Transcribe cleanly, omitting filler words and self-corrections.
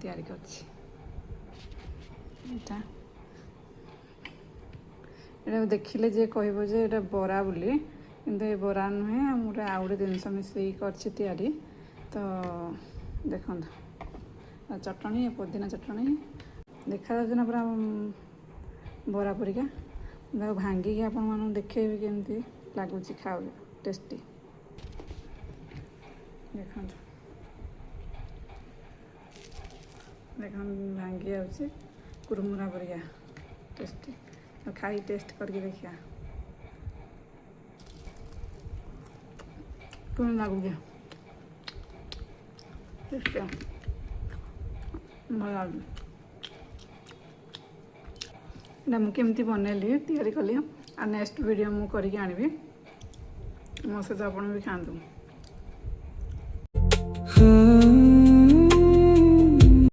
तैयारी करछि एटा देखिले जे कहबो जे एटा बरा बोली किंतु ये बरा नुहे मोटे आउ गोटे जिनस मिसई करछि तैयारी तो देखो चटनी पुदीना चटनी देखा ना पूरा बरा परिका भांगिकी आपण मानू देखेबी केमती लगुच खाओ टेस्टी देखो देखो भांगी आउची कुरमुरा परिका टेस्टी तो खाई टेस्ट करके देखिया कौन लगुच टेस्टी भल लगे ना मुझे बनैली तैयारी कली आ नेक्स्ट वीडियो मु करके आनबी मो सहित आप भी खातु।